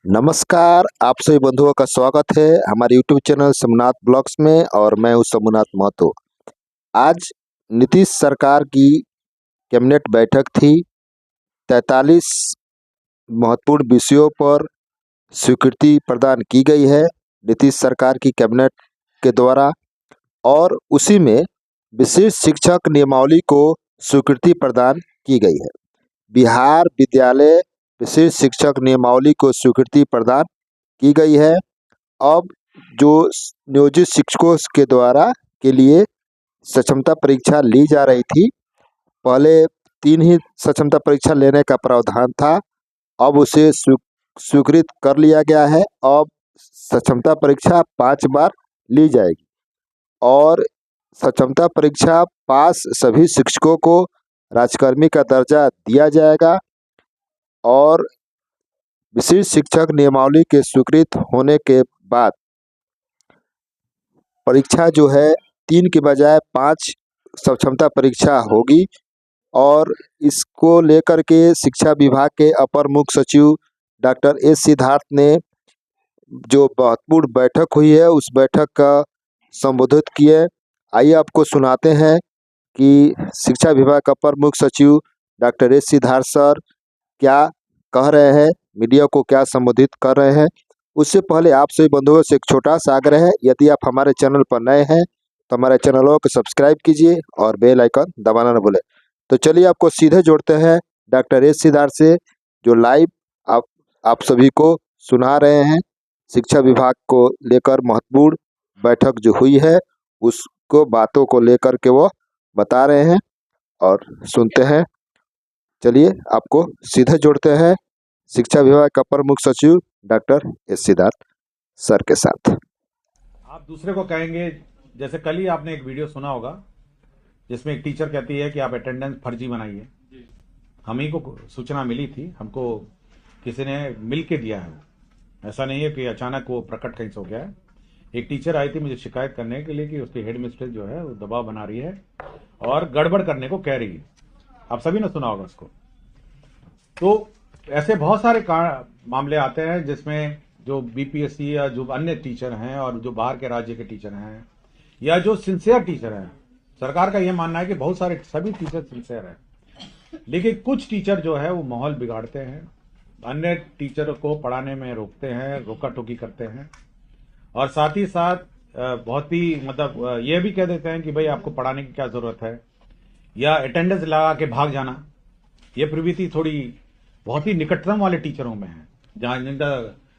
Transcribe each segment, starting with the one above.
नमस्कार, आप सभी बंधुओं का स्वागत है हमारे यूट्यूब चैनल सोमनाथ ब्लॉग्स में और मैं हूं सोमनाथ महतो। आज नीतीश सरकार की कैबिनेट बैठक थी। 43 महत्वपूर्ण विषयों पर स्वीकृति प्रदान की गई है नीतीश सरकार की कैबिनेट के द्वारा, और उसी में विशेष शिक्षक नियमावली को स्वीकृति प्रदान की गई है। बिहार विद्यालय विशेष शिक्षक नियमावली को स्वीकृति प्रदान की गई है। अब जो नियोजित शिक्षकों के द्वारा के लिए सक्षमता परीक्षा ली जा रही थी, पहले 3 ही सक्षमता परीक्षा लेने का प्रावधान था, अब उसे स्वीकृत कर लिया गया है। अब सक्षमता परीक्षा 5 बार ली जाएगी और सक्षमता परीक्षा पास सभी शिक्षकों को राज्यकर्मी का दर्जा दिया जाएगा और विशेष शिक्षक नियमावली के स्वीकृत होने के बाद परीक्षा जो है 3 के बजाय 5 सक्षमता परीक्षा होगी। और इसको लेकर के शिक्षा विभाग के अपर मुख्य सचिव डॉक्टर एस सिद्धार्थ ने जो महत्वपूर्ण बैठक हुई है उस बैठक का संबोधित किए। आइए आपको सुनाते हैं कि शिक्षा विभाग का अपर मुख्य सचिव डॉक्टर एस सिद्धार्थ सर क्या कह रहे हैं, मीडिया को क्या संबोधित कर रहे हैं। उससे पहले आप सभी बंधुओं से एक छोटा सा आग्रह है, यदि आप हमारे चैनल पर नए हैं तो हमारे चैनलों को सब्सक्राइब कीजिए और बेल आइकन दबाना न भूलें। तो चलिए आपको सीधे जोड़ते हैं डॉक्टर एस सिद्धार्थ से, जो लाइव आप सभी को सुना रहे हैं। शिक्षा विभाग को लेकर महत्वपूर्ण बैठक जो हुई है उसको बातों को लेकर के वो बता रहे हैं और सुनते हैं। चलिए आपको सीधे जोड़ते हैं शिक्षा विभाग का अपर मुख्य सचिव डॉक्टर एस सिद्धार्थ सर के साथ। आप दूसरे को कहेंगे, जैसे कल ही आपने एक वीडियो सुना होगा जिसमें एक टीचर कहती है कि आप अटेंडेंस फर्जी बनाइए। हम ही को सूचना मिली थी, हमको किसी ने मिल के दिया है। ऐसा नहीं है कि अचानक वो प्रकट कहीं से हो गया है। एक टीचर आई थी मुझे शिकायत करने के लिए कि उसकी हेड मिस्ट्रेस जो है वो दबाव बना रही है और गड़बड़ करने को कह रही है। आप सभी ने सुना होगा उसको। तो ऐसे बहुत सारे मामले आते हैं जिसमें जो बीपीएससी या जो अन्य टीचर हैं और जो बाहर के राज्य के टीचर हैं या जो सिंसियर टीचर हैं, सरकार का यह मानना है कि बहुत सारे सभी टीचर सिंसियर हैं, लेकिन कुछ टीचर जो है वो माहौल बिगाड़ते हैं, अन्य टीचर को पढ़ाने में रोकते हैं, रोका टोकी करते हैं और साथ ही साथ बहुत ही मतलब ये भी कह देते हैं कि भाई आपको पढ़ाने की क्या जरूरत है, या अटेंडेंस लगा के भाग जाना। ये प्रवृत्ति थोड़ी बहुत ही निकटतम वाले टीचरों में है, जहां जिनका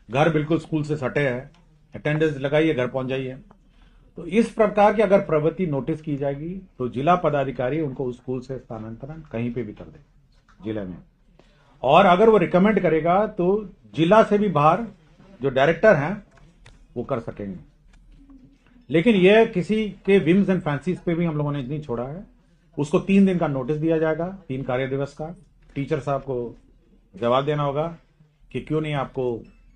घर बिल्कुल स्कूल से सटे है, अटेंडेंस लगाइए घर पहुंच जाइए। तो इस प्रकार की अगर प्रवृत्ति नोटिस की जाएगी तो जिला पदाधिकारी उनको उस स्कूल से स्थानांतरण कहीं पे भी कर दे जिले में, और अगर वो रिकमेंड करेगा तो जिला से भी बाहर जो डायरेक्टर हैं वो कर सकेंगे। लेकिन यह किसी के विम्स एंड फैंसीज पे भी हम लोगों ने नहीं छोड़ा है। उसको 3 दिन का नोटिस दिया जाएगा, 3 कार्य दिवस का। टीचर साहब को जवाब देना होगा कि क्यों नहीं आपको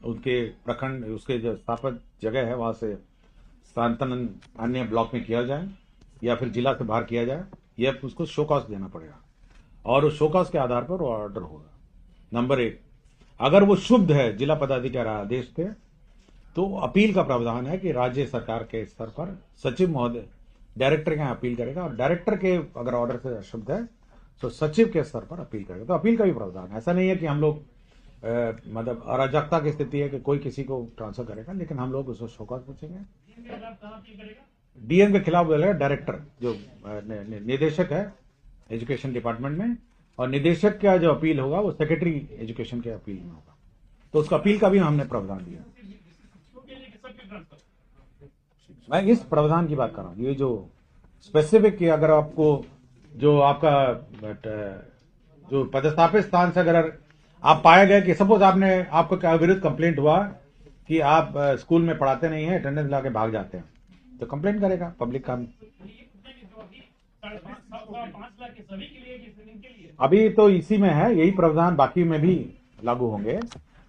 उनके प्रखंड, उसके जो स्थापित जगह है वहां से स्थानांतरण अन्य ब्लॉक में किया जाए या फिर जिला से बाहर किया जाए, यह उसको शो कॉज देना पड़ेगा और उस शो कॉज के आधार पर वो ऑर्डर होगा। नंबर 1, अगर वो शुद्ध है जिला पदाधिकारी आदेश के, तो अपील का प्रावधान है कि राज्य सरकार के स्तर पर सचिव महोदय डायरेक्टर के यहाँ अपील करेगा और डायरेक्टर के अगर ऑर्डर से अशुद्ध है तो सचिव के स्तर पर अपील करेगा। तो अपील का भी प्रावधान है। ऐसा नहीं है कि हम लोग मतलब अराजकता की स्थिति है कि कोई किसी को ट्रांसफर करेगा, लेकिन हम लोग उसको शोकॉज पूछेंगे। डीएम के खिलाफ बोलेगा डायरेक्टर, जो निदेशक है एजुकेशन डिपार्टमेंट में, और निदेशक का जो अपील होगा वो सेक्रेटरी एजुकेशन के अपील में होगा। तो उसका अपील का भी हमने प्रावधान दिया। मैं इस प्रावधान की बात कर रहा हूँ, ये जो स्पेसिफिक कि अगर आपको जो आपका जो पदस्थापित स्थान से अगर आप पाए गए कि सपोज आपको विरुद्ध कंप्लेंट हुआ कि आप स्कूल में पढ़ाते नहीं है, अटेंडेंस ला के भाग जाते हैं, तो कंप्लेंट करेगा पब्लिक काम। अभी तो इसी में है यही प्रावधान, बाकी में भी लागू होंगे,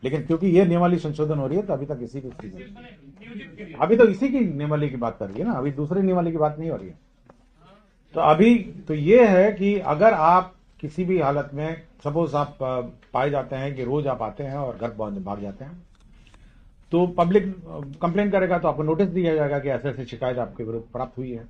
लेकिन क्योंकि ये नियमावली संशोधन हो रही है तो अभी तक इसी की अभी तो इसी की नियमावली की बात कर रही है ना, अभी दूसरी नियमावली की बात नहीं हो रही है। तो अभी तो ये है कि अगर आप किसी भी हालत में सपोज आप पाए जाते हैं कि रोज आप आते हैं और घर भाग जाते हैं, तो पब्लिक कंप्लेन करेगा तो आपको नोटिस दिया जाएगा कि ऐसे ऐसे शिकायत आपके विरुद्ध प्राप्त हुई है।